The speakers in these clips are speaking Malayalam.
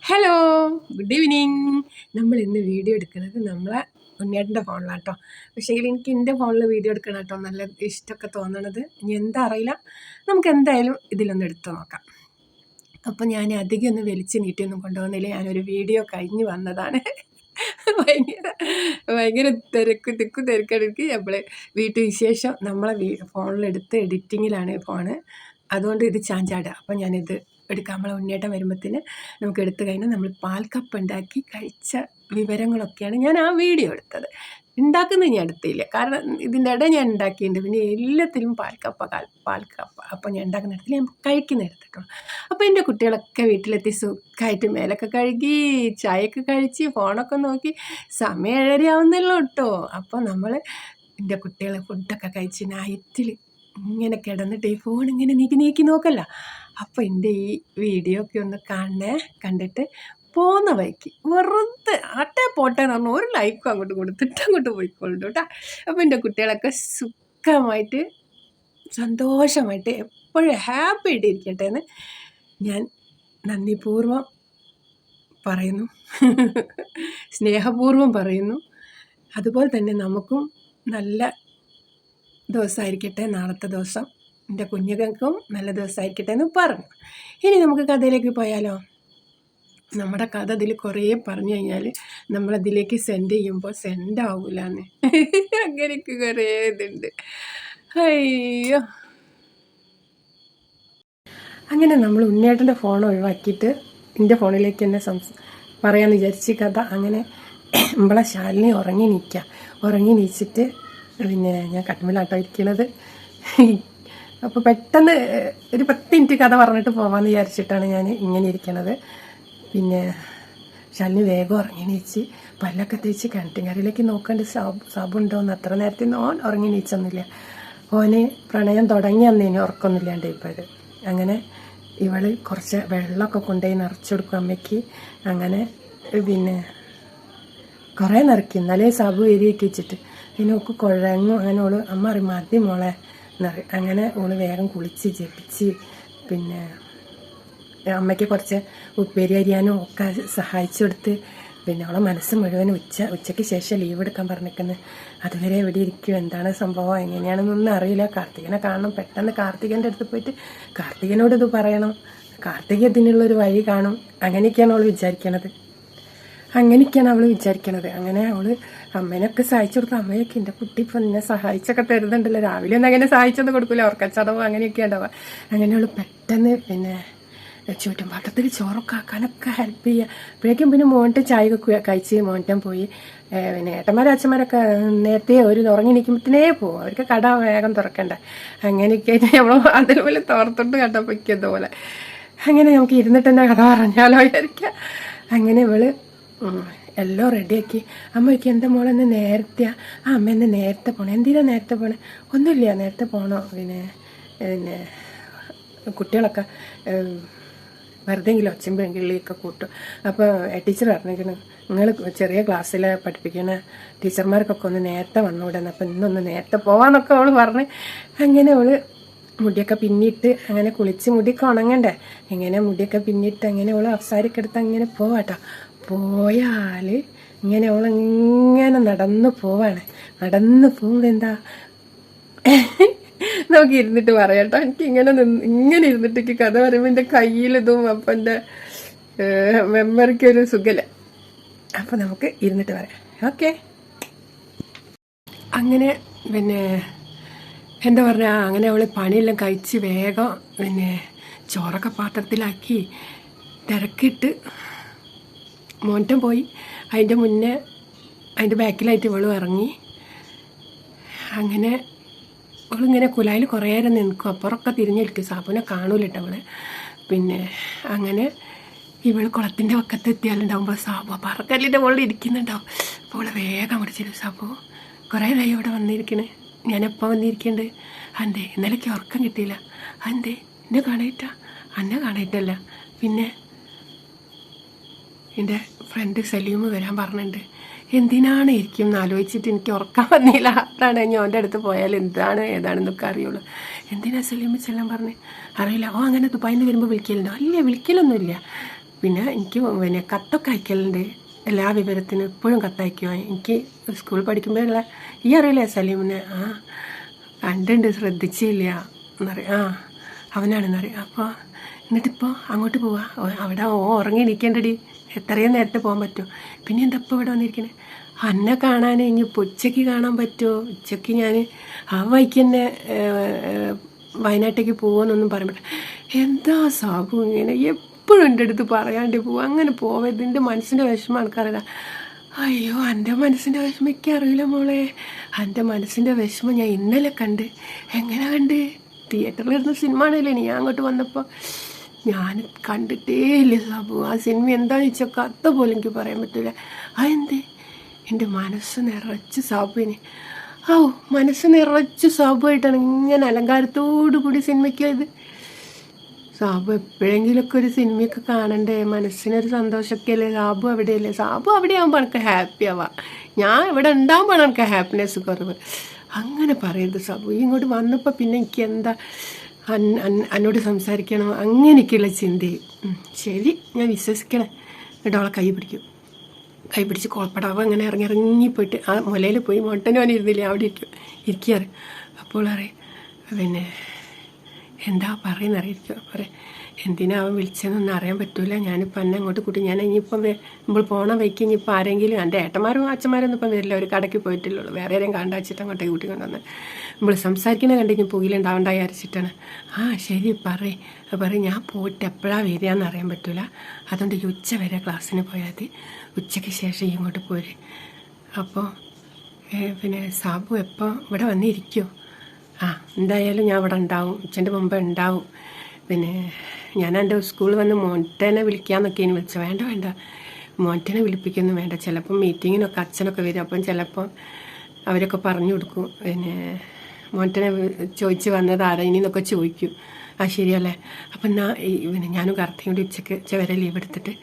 Hello, good evening. നമ്മൾ ഇന്ന് വീഡിയോ എടുക്കുന്നത് നമ്മളെ ഉണ്ണിയേട്ടൻ്റെ ഫോണിലാണ് കേട്ടോ. പക്ഷേ എനിക്ക് എൻ്റെ ഫോണിൽ വീഡിയോ എടുക്കണം കേട്ടോ നല്ല ഇഷ്ടമൊക്കെ തോന്നണത്. ഇനി എന്താ അറിയില്ല, നമുക്ക് എന്തായാലും ഇതിലൊന്ന് എടുത്തു നോക്കാം. അപ്പം ഞാൻ അധികം ഒന്ന് വലിച്ച് നീട്ടിയൊന്നും കൊണ്ടുപോകുന്നില്ല, ഞാനൊരു വീഡിയോ കഴിഞ്ഞ് വന്നതാണ്. ഭയങ്കര ഭയങ്കര തിരക്കാണ് നമ്മൾ വീട്ടുവിശേഷം നമ്മളെ ഫോണിലെടുത്ത് എഡിറ്റിങ്ങിലാണ് ഫോണ്. അതുകൊണ്ട് ഇത് ചാഞ്ചാടുക. അപ്പം ഞാനിത് എടുക്കാം. നമ്മളെ ഉണ്ണിയേട്ടൻ വരുമ്പത്തിന് നമുക്ക് എടുത്തു കഴിഞ്ഞാൽ നമ്മൾ പാൽക്കപ്പ് ഉണ്ടാക്കി കഴിച്ച വിവരങ്ങളൊക്കെയാണ് ഞാൻ ആ വീഡിയോ എടുത്തത്. ഉണ്ടാക്കുന്നത് ഞാൻ എടുത്തില്ല, കാരണം ഇതിൻ്റെ ഇടയിൽ ഞാൻ ഉണ്ടാക്കിയിട്ടുണ്ട്. പിന്നെ എല്ലാത്തിലും പാൽക്കപ്പ അപ്പോൾ ഞാൻ ഉണ്ടാക്കുന്നിടത്തിൽ ഞാൻ കഴിക്കുന്ന എടുത്തിട്ടുള്ളൂ. അപ്പോൾ എൻ്റെ കുട്ടികളൊക്കെ വീട്ടിലെത്തി സുഖമായിട്ട് മേലൊക്കെ കഴുകി ചായയൊക്കെ കഴിച്ച് ഫോണൊക്കെ നോക്കി സമയം 7:30 ആവുന്നല്ലോ കേട്ടോ. അപ്പോൾ നമ്മൾ എൻ്റെ കുട്ടികൾ ഫുഡൊക്കെ കഴിച്ച് നൈറ്റിൽ ഇങ്ങനെ കിടന്നിട്ട് ഈ ഫോൺ ഇങ്ങനെ നീക്കി നോക്കല്ല. അപ്പോൾ എൻ്റെ ഈ വീഡിയോ ഒക്കെ ഒന്ന് കണ്ടിട്ട് പോകുന്ന വഴിക്ക് വെറുതെ പോട്ടെ എന്ന് പറഞ്ഞാൽ ഒരു ലൈക്കും അങ്ങോട്ട് കൊടുത്തിട്ട് അങ്ങോട്ട് പോയിക്കൊള്ളു കേട്ടോ. അപ്പോൾ എൻ്റെ കുട്ടികളൊക്കെ സുഖമായിട്ട് സന്തോഷമായിട്ട് എപ്പോഴും ഹാപ്പി ആയിട്ട് ഇരിക്കട്ടെ എന്ന് ഞാൻ നന്ദിപൂർവ്വം പറയുന്നു, സ്നേഹപൂർവ്വം പറയുന്നു. അതുപോലെ തന്നെ നമുക്കും നല്ല ദിവസമായിരിക്കട്ടെ നാളത്തെ ദിവസം. എൻ്റെ കുഞ്ഞുങ്ങൾക്കും നല്ല ദിവസമായിരിക്കട്ടെ എന്ന് പറഞ്ഞു. ഇനി നമുക്ക് കഥയിലേക്ക് പോയാലോ. നമ്മുടെ കഥ ഇതിൽ കുറേ പറഞ്ഞു കഴിഞ്ഞാൽ നമ്മളതിലേക്ക് സെൻഡ് ചെയ്യുമ്പോൾ സെൻഡ് ആവൂലെന്ന് അങ്ങനെയൊക്കെ കുറേ ഇതുണ്ട്. അയ്യോ, അങ്ങനെ നമ്മൾ ഉണ്ണിയേട്ടൻ്റെ ഫോൺ ഒഴിവാക്കിയിട്ട് എൻ്റെ ഫോണിലേക്ക് തന്നെ പറയാമെന്ന് വിചാരിച്ച് കഥ. അങ്ങനെ നമ്മളെ ശാലിനി ഉറങ്ങി നീച്ചിട്ട് പിന്നെ ഞാൻ കട്ടുമിലാട്ടോ ഇരിക്കണത്. അപ്പോൾ പെട്ടെന്ന് ഒരു 10 മിനിറ്റ് കഥ പറഞ്ഞിട്ട് പോകാമെന്ന് വിചാരിച്ചിട്ടാണ് ഞാൻ ഇങ്ങനെ ഇരിക്കണത്. പിന്നെ ശാലിനി വേഗം ഉറങ്ങി നീച്ച് പല്ലൊക്കെ തേച്ച് കിണറ്റിൻകരയിലേക്ക് നോക്കേണ്ട സാബുണ്ടോയെന്ന്. അത്ര നേരത്തെ ഓൻ ഉറങ്ങി നീച്ചൊന്നുമില്ല. ഓന് പ്രണയം തുടങ്ങി അന്നേനും ഉറക്കമൊന്നുമില്ലാണ്ട് ഇപ്പോൾ. അങ്ങനെ ഇവൾ കുറച്ച് വെള്ളമൊക്കെ കൊണ്ടുപോയി നിറച്ചു കൊടുക്കും അമ്മയ്ക്ക്. അങ്ങനെ പിന്നെ കുറേ നിറയ്ക്കും, എന്നാലേ സാബു എരിയൊക്കെ വെച്ചിട്ട്. പിന്നെ ഓക്ക് കുഴങ്ങും. അങ്ങനെ ഓള് അമ്മ അറിയും മതി മോളെ എന്നറിയും. അങ്ങനെ ഓള് വേഗം കുളിച്ച് ജപിച്ച് പിന്നെ അമ്മയ്ക്ക് കുറച്ച് ഉപ്പേരി അരിയാനും ഒക്കെ സഹായിച്ചു കൊടുത്ത്. പിന്നെ അവളെ മനസ്സ് മുഴുവൻ ഉച്ചയ്ക്ക് ശേഷം ലീവ് എടുക്കാൻ പറഞ്ഞിരിക്കുന്നത്. അതുവരെ എവിടെ ഇരിക്കും, എന്താണ് സംഭവം, എങ്ങനെയാണെന്നൊന്നും അറിയില്ല. കാർത്തികനെ കാണണം. പെട്ടെന്ന് കാർത്തികൻ്റെ അടുത്ത് പോയിട്ട് കാർത്തികനോട് ഇത് പറയണം, കാർത്തിക ഇതിനുള്ളൊരു വഴി കാണും. അങ്ങനെയൊക്കെയാണ് അവൾ വിചാരിക്കണത്. അങ്ങനെ അവൾ അമ്മേനൊക്കെ സഹായിച്ചു കൊടുക്കും. അമ്മയൊക്കെ എൻ്റെ കുട്ടി ഇപ്പം എന്നെ സഹായിച്ചൊക്കെ തരുന്നുണ്ടല്ലോ, രാവിലെ ഒന്നും അങ്ങനെ സഹായിച്ചൊന്നും കൊടുക്കില്ല, ഓർക്കച്ചടവ് അങ്ങനെയൊക്കെ ഉണ്ടാവുക. അങ്ങനെ അവൾ പെട്ടെന്ന് പിന്നെ ചുറ്റുംപാട്ടത്തിൽ ചോറൊക്കെ ആക്കാനൊക്കെ ഹെൽപ്പ് ചെയ്യുക. അപ്പോഴേക്കും പിന്നെ മോൻ്റെ ചായ കഴിച്ച് മോൻ്റെ പോയി. പിന്നെ ഏട്ടന്മാരും അച്ഛന്മാരൊക്കെ നേരത്തെ ഒരു ഉറങ്ങി നിൽക്കുമ്പോഴത്തേനേ പോകും, അവർക്ക് കട വേഗം തുറക്കണ്ട. അങ്ങനെയൊക്കെ ആയിട്ട് നമ്മൾ അതിനുപോലെ തോർത്തോട്ട് കണ്ടപ്പോഴേക്കും പോലെ. അങ്ങനെ നമുക്ക് ഇരുന്നിട്ട് തന്നെ കഥ പറഞ്ഞാലോ വിചാരിക്കുക. അങ്ങനെ ഇവള് എല്ലാം റെഡിയാക്കി. അമ്മയ്ക്ക് എൻ്റെ മോളെന്ന് നേരത്തെയാ, അമ്മ എന്നെ നേരത്തെ പോകണം. എന്തിനാ നേരത്തെ പോണേ? ഒന്നുമില്ല, നേരത്തെ പോകണോ. പിന്നെ കുട്ടികളൊക്കെ വെറുതെങ്കിലും ഒച്ചമ്പും കിള്ളിയൊക്കെ കൂട്ടും. അപ്പോൾ ടീച്ചർ പറഞ്ഞിരിക്കണം, നിങ്ങൾ ചെറിയ ക്ലാസ്സിൽ പഠിപ്പിക്കുന്ന ടീച്ചർമാർക്കൊക്കെ ഒന്ന് നേരത്തെ വന്നുകൂടെന്ന്. അപ്പം ഇന്നൊന്ന് നേരത്തെ പോവാന്നൊക്കെ അവൾ പറഞ്ഞ്. അങ്ങനെ അവൾ മുടിയൊക്കെ പിന്നിട്ട് അങ്ങനെ കുളിച്ച് മുടിയൊക്കെ ഉണങ്ങണ്ടേ, ഇങ്ങനെ മുടിയൊക്കെ പിന്നിട്ട് അങ്ങനെ അവൾ അവസാരിക്കെ എടുത്ത് അങ്ങനെ പോവാട്ടോ. പോയാൽ ഇങ്ങനെ അവളിങ്ങനെ നടന്നു പോകുമ്പോൾ എന്താ നമുക്ക് ഇരുന്നിട്ട് പറയാം കേട്ടോ. എനിക്ക് ഇങ്ങനെ ഇരുന്നിട്ട് എനിക്ക് കഥ പറയുമ്പോൾ എൻ്റെ കയ്യിലിതും അപ്പം എൻ്റെ മെമ്മറിക്കൊരു സുഖമില്ല. അപ്പം നമുക്ക് ഇരുന്നിട്ട് പറയാം, ഓക്കെ. അങ്ങനെ പിന്നെ എന്താ പറഞ്ഞാൽ അങ്ങനെ അവൾ പണിയെല്ലാം കഴിച്ച് വേഗം പിന്നെ ചോറൊക്കെ പാത്രത്തിലാക്കി തിരക്കിട്ട് മോൻറ്റം പോയി. അതിൻ്റെ മുന്നേ അതിൻ്റെ ബാക്കിലായിട്ട് ഇവളും ഇറങ്ങി. അങ്ങനെ അവളിങ്ങനെ കുലായിൽ കുറേ നേരം നിൽക്കും, അപ്പുറമൊക്കെ തിരിഞ്ഞിരിക്കും, സാബുനെ കാണൂലിട്ട് അവള്. പിന്നെ അങ്ങനെ ഇവൾ കുളത്തിൻ്റെ പക്കത്ത് എത്തിയാലുണ്ടാവുമ്പോൾ സാബു പറക്കല്ലിൻ്റെ മുകളിൽ ഇരിക്കുന്നുണ്ടാവും. അപ്പോൾ അവളെ വേഗം അങ്ങോട്ട് ചെല്ലും, സാബു കുറേ നേരം ഇവിടെ വന്നിരിക്കണേ, ഞാനെപ്പോൾ വന്നിരിക്കുന്നുണ്ട്. അന്തേ ഇന്നലേക്ക് ഉറക്കം കിട്ടിയില്ല. അന്തേ എന്നെ കാണായിട്ടല്ല, പിന്നെ എൻ്റെ ഫ്രണ്ട് സലീം വരാൻ പറഞ്ഞിട്ടുണ്ട്. എന്തിനാണ് ഇരിക്കും എന്ന് ആലോചിച്ചിട്ട് എനിക്ക് ഉറക്കാൻ വന്നില്ല. അതാണ് ഞാൻ എൻ്റെ അടുത്ത് പോയാൽ എന്താണ് ഏതാണെന്നൊക്കെ അറിയുള്ളൂ. എന്തിനാ സലീം ചെല്ലാൻ പറഞ്ഞ് അറിയില്ല. അങ്ങനെ ദുബായിൽ നിന്ന് വരുമ്പോൾ വിളിക്കലുണ്ടോ? അല്ലേ, വിളിക്കലൊന്നുമില്ല. പിന്നെ എനിക്ക് പിന്നെ കത്തൊക്കെ അയക്കലുണ്ട്, എല്ലാ വിവരത്തിനും എപ്പോഴും കത്തയക്കുമോ. എനിക്ക് സ്കൂളിൽ പഠിക്കുമ്പോഴുള്ള ഈ അറിയില്ലേ സലീമിനെ, കണ്ടുണ്ട് ശ്രദ്ധിച്ചില്ല എന്നറിയാം, അവനാണെന്നറിയാം. അപ്പോൾ എന്നിട്ടിപ്പോൾ അങ്ങോട്ട് പോവാ, അവിടെ ഉറങ്ങി ഇരിക്കേണ്ടടി, എത്രയും നേരത്തെ പോകാൻ പറ്റുമോ. പിന്നെ എന്താ ഇപ്പോൾ ഇവിടെ വന്നിരിക്കണേ, അന്നെ കാണാൻ ഇനിയിപ്പോൾ ഉച്ചയ്ക്ക് കാണാൻ പറ്റുമോ. ഉച്ചയ്ക്ക് ഞാൻ ആ വഴിക്ക് തന്നെ വയനാട്ടിലേക്ക് പോകുമെന്നൊന്നും പറയാൻ പറ്റില്ല. എന്താ സാബു ഇങ്ങനെ എപ്പോഴും എൻ്റെ അടുത്ത് പറയാണ്ട് പോവും, അങ്ങനെ പോവരുത്, എൻ്റെ മനസ്സിൻ്റെ വിഷമം എനിക്കറിയില്ല. അയ്യോ എൻ്റെ മനസ്സിൻ്റെ വിഷമം എനിക്കറിയില്ല മോളെ, എൻ്റെ മനസ്സിൻ്റെ വിഷമം ഞാൻ ഇന്നലെ കണ്ട്. എങ്ങനെ കണ്ട്? തിയേറ്ററിലിരുന്ന സിനിമ ആണല്ലേ ഞാൻ അങ്ങോട്ട് വന്നപ്പോൾ. ഞാൻ കണ്ടിട്ടേ ഇല്ല സാബു ആ സിനിമ. എന്താണെന്ന് വെച്ചാൽ കഥ പോലും എനിക്ക് പറയാൻ പറ്റില്ല. അതെന്ത് എൻ്റെ മനസ്സ് നിറച്ച് സാബുവിന്, മനസ്സ് നിറച്ച് സാബുമായിട്ടാണ് ഇങ്ങനെ അലങ്കാരത്തോടു കൂടി സിനിമയ്ക്ക് പോയത്. സാബു എപ്പോഴെങ്കിലുമൊക്കെ ഒരു സിനിമയൊക്കെ കാണണ്ടേ, മനസ്സിനൊരു സന്തോഷമൊക്കെ അല്ലേ. സാബു അവിടെയല്ലേ, സാബു അവിടെ ആകുമ്പോൾ എനിക്ക് ഹാപ്പി ആവാം, ഞാൻ ഇവിടെ ഉണ്ടാകുമ്പോഴാണ് എനിക്ക് ഹാപ്പിനെസ് കുറവ്. അങ്ങനെ പറയരുത് സാബു. ഇങ്ങോട്ട് വന്നപ്പോൾ പിന്നെ എനിക്ക് എന്താ എന്നോട് സംസാരിക്കണം അങ്ങനെയൊക്കെയുള്ള ചിന്തയും. ശരി, ഞാൻ വിശ്വസിക്കണേ. എന്നിട്ട് അവളെ കൈ പിടിച്ച് കോൾപ്പടാവ് അങ്ങനെ ഇറങ്ങിപ്പോയിട്ട് ആ മുലയിൽ പോയി മൊട്ടനും ഇരുന്നില്ല, അവിടെ ഇരിക്കാറ്. അപ്പോൾ അറിയാം പിന്നെ എന്താ പറയുന്നറിയിരിക്കും. പറയാം എന്തിനാ അവൻ വിളിച്ചതെന്നൊന്നും അറിയാൻ പറ്റില്ല. ഞാനിപ്പോൾ എന്നെ അങ്ങോട്ട് കൂട്ടി, ഞാൻ ഇനിയിപ്പം നമ്മൾ പോണ വയ്ക്ക് ഇനിയിപ്പോൾ ആരെങ്കിലും എൻ്റെ ഏട്ടന്മാരും അച്ഛന്മാരൊന്നും ഇപ്പം വരില്ല, ഒരു കടയ്ക്ക് പോയിട്ടുള്ളൂ, വേറെ ആരെയും കണ്ടാച്ചിട്ട് അങ്ങോട്ടേക്ക് കൂട്ടി കൊണ്ടുവന്ന് നമ്മൾ സംസാരിക്കുന്ന കണ്ടെങ്കിൽ പുകയിലുണ്ടാവണ്ട വിചാരിച്ചിട്ടാണ്. ശരി പറയും ഞാൻ പോയിട്ട് എപ്പോഴാണ് വരികയെന്ന് അറിയാൻ പറ്റില്ല, അതുകൊണ്ട് ഈ ഉച്ച വരെ ക്ലാസ്സിന് പോയാൽ മതി, ഉച്ചയ്ക്ക് ശേഷം ഇങ്ങോട്ട് പോരെ. അപ്പോൾ പിന്നെ സാബു എപ്പോൾ ഇവിടെ വന്നിരിക്കുമോ? എന്തായാലും ഞാൻ ഇവിടെ ഉണ്ടാവും, ഉച്ചൻ്റെ മുമ്പ് ഉണ്ടാവും. പിന്നെ ഞാൻ എൻ്റെ സ്കൂളിൽ വന്ന് മോൻറ്റനെ വിളിക്കാമെന്നൊക്കെ ഇനി വിളിച്ചു. വേണ്ട മോൻറ്റനെ വിളിപ്പിക്കൊന്നും വേണ്ട, ചിലപ്പം മീറ്റിങ്ങിനൊക്കെ അച്ഛനൊക്കെ വരും, അപ്പം ചിലപ്പം അവരൊക്കെ പറഞ്ഞു കൊടുക്കും. പിന്നെ മോൻറ്റനെ ചോദിച്ച് വന്നത് ആരാ ഇനിന്നൊക്കെ ചോദിക്കും. ശരിയല്ലേ. അപ്പം പിന്നെ ഞാനും കാർത്തികയും കൂടി ഉച്ച വരെ ലീവ് എടുത്തിട്ട്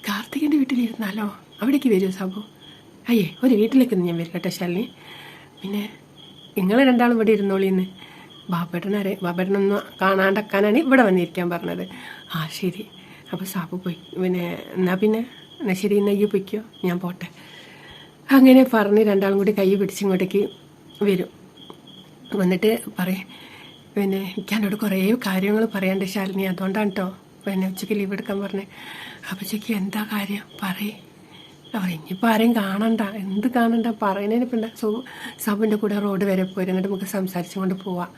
കാർത്തികൻ്റെ വീട്ടിലിരുന്നാലോ? അവിടേക്ക് വരുമോ സാബു? ഒരു വീട്ടിലേക്കൊന്നും ഞാൻ വരില്ല കേട്ടോ ശാലിനി. പിന്നെ നിങ്ങൾ രണ്ടാളും ഇവിടെ ഇരുന്നോളിന്ന്. ബാബേട്ടനൊന്നും കാണാണ്ടക്കാനാണ് ഇവിടെ വന്നിരിക്കാൻ പറഞ്ഞത്. ശരി. അപ്പോൾ സാബു പോയി. എന്നാൽ ശരി, ഈ പൊയ്ക്കോ, ഞാൻ പോട്ടെ. അങ്ങനെ പറഞ്ഞ് രണ്ടാളും കൂടി കൈ പിടിച്ചിങ്ങോട്ടേക്ക് വരും. വന്നിട്ട് പറയും എനിക്ക് എന്നോട് കുറേ കാര്യങ്ങൾ പറയാണ്ട് ശാലിനി, അതുകൊണ്ടാണ് കേട്ടോ ഉച്ചയ്ക്ക് ലീവ് എടുക്കാൻ പറഞ്ഞത്. അപ്പോൾ ഉച്ചയ്ക്ക് എന്താ കാര്യം ഇനിയിപ്പോൾ ആരെയും കാണണ്ട, എന്ത് കാണണ്ട, പറയുന്നതിന് പിന്നെ സാബുവിൻ്റെ കൂടെ റോഡ് വരെ പോരും, എന്നിട്ട് നമുക്ക് സംസാരിച്ചും കൊണ്ട് പോവാം.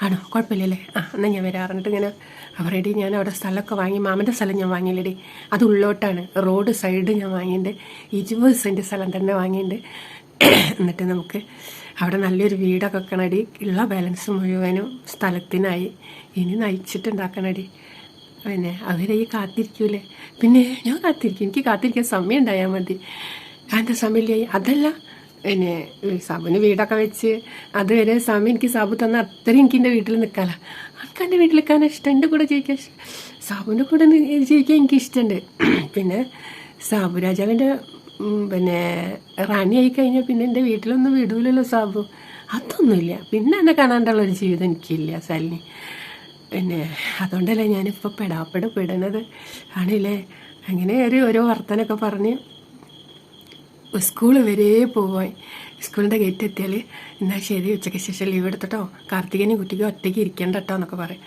ആണോ? കുഴപ്പമില്ലല്ലേ? എന്നാൽ ഞാൻ വരാറുണ്ട്. ഇങ്ങനെ അവരുടെ ഞാൻ അവിടെ സ്ഥലമൊക്കെ വാങ്ങി, മാമൻ്റെ സ്ഥലം ഞാൻ വാങ്ങിയില്ലടി, അത് ഉള്ളോട്ടാണ്, റോഡ് സൈഡ് ഞാൻ വാങ്ങിയിട്ടുണ്ട്, 20 സെൻറ്റ് സ്ഥലം തന്നെ വാങ്ങിയിട്ടുണ്ട്. എന്നിട്ട് നമുക്ക് അവിടെ നല്ലൊരു വീടൊക്കെ വെക്കണടി, ഉള്ള ബാലൻസ് മുഴുവനും സ്ഥലത്തിനായി, ഇനി നയിച്ചിട്ടുണ്ടാക്കണടി. അവരെ ഈ കാത്തിരിക്കൂലേ? പിന്നെ ഞാൻ കാത്തിരിക്കും, എനിക്ക് കാത്തിരിക്കാൻ സമയം ഉണ്ടായാൽ മതി. എൻ്റെ സമയമില്ലായി അതല്ല, സാബുവിന് വീടൊക്കെ വെച്ച് അതുവരെ സമയം എനിക്ക് സാബു തന്നാൽ അത്രയും എനിക്ക് എൻ്റെ വീട്ടിൽ നിൽക്കാമല്ലോ. എനിക്ക് എൻ്റെ വീട്ടിൽ നിൽക്കാനാണ് ഇഷ്ടം, എൻ്റെ കൂടെ ജീവിക്കാൻ സാബുവിൻ്റെ കൂടെ ജീവിക്കാൻ എനിക്ക് ഇഷ്ടമുണ്ട്. പിന്നെ സാബു രാജാവിൻ്റെ റാണിയായി കഴിഞ്ഞാൽ പിന്നെ എൻ്റെ വീട്ടിലൊന്നും വിടൂലല്ലോ സാബു, അതൊന്നുമില്ല. പിന്നെ എന്നെ കാണാണ്ടുള്ളൊരു ജീവിതം എനിക്കില്ല ശാലിനി. അതുകൊണ്ടല്ലേ ഞാനിപ്പോൾ പെടുന്നത് ആണല്ലേ. അങ്ങനെ ഓരോ വർത്തനൊക്കെ പറഞ്ഞ് സ്കൂൾ വരെ പോവാൻ. സ്കൂളിൻ്റെ ഗേറ്റ് എത്തിയാൽ എന്നാൽ ശരി, ഉച്ചയ്ക്ക് ശേഷം ലീവ് എടുത്തിട്ടോ, കാർത്തികനെയും കുട്ടിക്ക് ഒറ്റയ്ക്ക് ഇരിക്കേണ്ട കേട്ടോ എന്നൊക്കെ പറയും.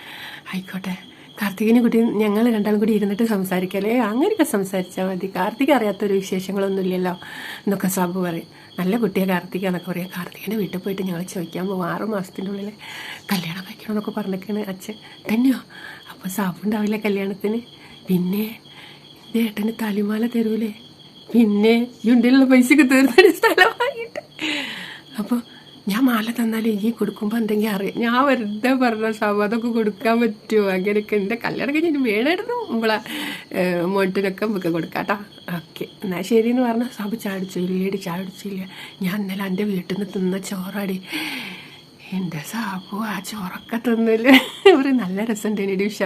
ആയിക്കോട്ടെ, കാർത്തികനെയും കുട്ടി ഞങ്ങൾ രണ്ടാളും കൂടി ഇരുന്നിട്ട് സംസാരിക്കല്ലേ, അങ്ങനെയൊക്കെ സംസാരിച്ചാൽ മതി, കാർത്തിക അറിയാത്തൊരു വിശേഷങ്ങളൊന്നും ഇല്ലല്ലോ എന്നൊക്കെ സാബു പറയും. നല്ല കുട്ടിയെ കാർത്തിക എന്നൊക്കെ പറയാം. കാർത്തികൻ്റെ വീട്ടിൽ പോയിട്ട് ഞങ്ങൾ ചോദിക്കാൻ പോകും, 6 മാസത്തിൻ്റെ ഉള്ളിൽ കല്യാണം കഴിക്കണമെന്നൊക്കെ പറഞ്ഞേക്കാണ് അച്ഛൻ. തന്നെയോ? അപ്പോൾ സാബു ഉണ്ടാവില്ല കല്യാണത്തിന്? പിന്നെ എൻ്റെ ഏട്ടന് തലിമാല തരൂലേ? പിന്നെ ഉണ്ടിലുള്ള പൈസക്ക് തീർന്നൊരു സ്ഥലം വാങ്ങിയിട്ട്. അപ്പോൾ ഞാൻ മാല തന്നാലും ഈ കൊടുക്കുമ്പോൾ എന്തെങ്കിലും അറിയാം. ഞാൻ വെറുതെ പറഞ്ഞ സാബു അതൊക്കെ കൊടുക്കാൻ പറ്റുമോ? അങ്ങനെയൊക്കെ എൻ്റെ കല്യാണം കഴിഞ്ഞിട്ട് വേണമായിരുന്നു നമ്മളെ മോട്ടിനൊക്കെ നമുക്ക് കൊടുക്കാം കേട്ടോ. ഓക്കെ, എന്നാൽ ശരി എന്ന് പറഞ്ഞാൽ സാബു ചാടിച്ചില്ല. ഞാൻ ഇന്നലെ എൻ്റെ വീട്ടിൽ നിന്ന് തിന്ന ചോറാടി. എൻ്റെ സാബു ആ ചോറൊക്കെ തിന്നില്ല. ഒരു നല്ല രസമുണ്ട് എൻ്റെ ഉഷ,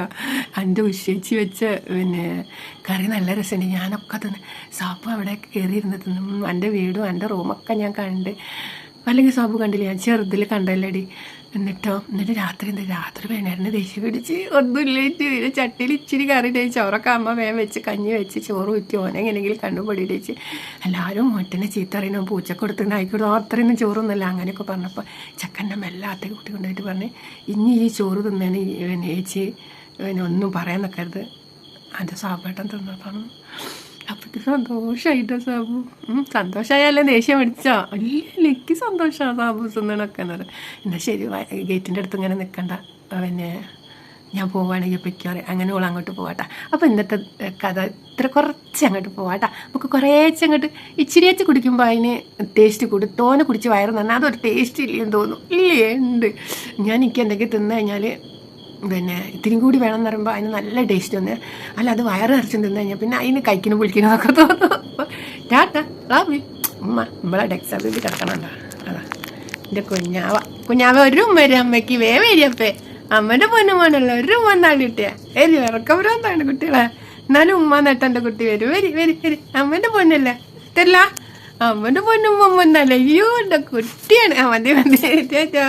എൻ്റെ ഉഷേച്ചി വെച്ച കറി നല്ല രസമുണ്ട്. ഞാനൊക്കെ തിന്ന്. സാബു അവിടെ കയറിയിരുന്ന് തിന്നും. എൻ്റെ വീടും എൻ്റെ റൂമൊക്കെ ഞാൻ കണ്ട്. അല്ലെങ്കിൽ സാബു കണ്ടില്ല, ഞാൻ ചെറുതിൽ കണ്ടല്ലേടി. എന്നിട്ട് രാത്രി വേണേരന് ദേഷ്യം പിടിച്ച് ഒന്നുമില്ലേറ്റ് പിന്നെ ചട്ടിയിൽ ഇച്ചിരി കറി ഇടയിച്ച് ചോറൊക്കെ അമ്മ വേഗം വെച്ച് കഞ്ഞി വെച്ച് ചോറ് ഊറ്റി ഓനെ എങ്ങനെയെങ്കിലും കണ്ണുപൊടി ഇടയിച്ച് എല്ലാവരും മുട്ടനെ ചീത്ത അറിയണം പൂച്ച കൊടുത്തിട്ട് ആയിക്കോട്ടെ അത്രയൊന്നും ചോറൊന്നുമില്ല അങ്ങനെയൊക്കെ പറഞ്ഞപ്പോൾ ചക്കൻ്റെ മെല്ലാത്ത കൂട്ടി കൊണ്ടുപോയിട്ട് പറഞ്ഞ് ഇനി ഈ ചോറ് തിന്നേന് പിന്നെ ചേച്ചി പിന്നെ ഒന്നും പറയാൻ നിൽക്കരുത് എൻ്റെ സാബേട്ടൻ തിന്നതാണ്. അപ്പോഴേക്ക് സന്തോഷമായിട്ടോ സാബു. സന്തോഷമായാലേ ദേഷ്യം പിടിച്ചോ? ഇല്ല എനിക്ക് സന്തോഷമാണ് സാബു തിന്നണൊക്കെ എന്ന് പറയും. എന്നാൽ ശരി ഗേറ്റിൻ്റെ അടുത്ത് ഇങ്ങനെ നിൽക്കണ്ട, പിന്നെ ഞാൻ പോവുകയാണെങ്കിൽ പൊയ്ക്കോറെ അങ്ങനെ ഓൾ അങ്ങോട്ട് പോവാട്ടാ. അപ്പോൾ ഇന്നത്തെ കഥ ഇത്ര കുറച്ച് അങ്ങോട്ട് പോവാട്ടാ. നമുക്ക് കുറേച്ച് അങ്ങോട്ട് ഇച്ചിരിയച്ച് കുടിക്കുമ്പോൾ അതിന് ടേസ്റ്റ് കൂടി തോനെ കുടിച്ച് വയറ് തന്നെ അതൊരു ടേസ്റ്റ് ഇല്ലെന്ന് തോന്നും. ഇല്ലേ ഉണ്ട്. ഞാൻ എനിക്ക് എന്തെങ്കിലും തിന്നു കഴിഞ്ഞാൽ പിന്നെ ഇത്തിരി കൂടി വേണം എന്ന് പറയുമ്പോൾ അതിന് നല്ല ടേസ്റ്റ് വന്ന് അല്ല അത് വയറ് നിറച്ചും തിന്നു കഴിഞ്ഞാൽ പിന്നെ അതിന് കഴിക്കുന്നു പൊളിക്കുന്നതൊക്കെ തോന്നും. അപ്പോൾ ടാറ്റ റാബി ഉമ്മ നമ്മളെ ഡെക്സാബിൽ കിടക്കണുണ്ടോ? അതാ എൻ്റെ കുഞ്ഞാവ ഒരു ഉമ്മ വരും അമ്മയ്ക്ക് വരിയപ്പേ അമ്മൻ്റെ പൊന്നും വേണമല്ലോ ഒരു ഉമ്മ എന്താണ് കിട്ടിയ വരി ഇറക്കവരെന്താണ് കുട്ടികളെ എന്നാലും ഉമ്മ നട്ടെൻ്റെ കുട്ടി വരും വരി അമ്മൻ്റെ പൊന്നല്ലേ തരില്ല അമ്മൻ്റെ പൊന്നും ഉമ്മ എന്നല്ല അയ്യോ എൻ്റെ കുട്ടിയാണ് മതി ടാറ്റാ.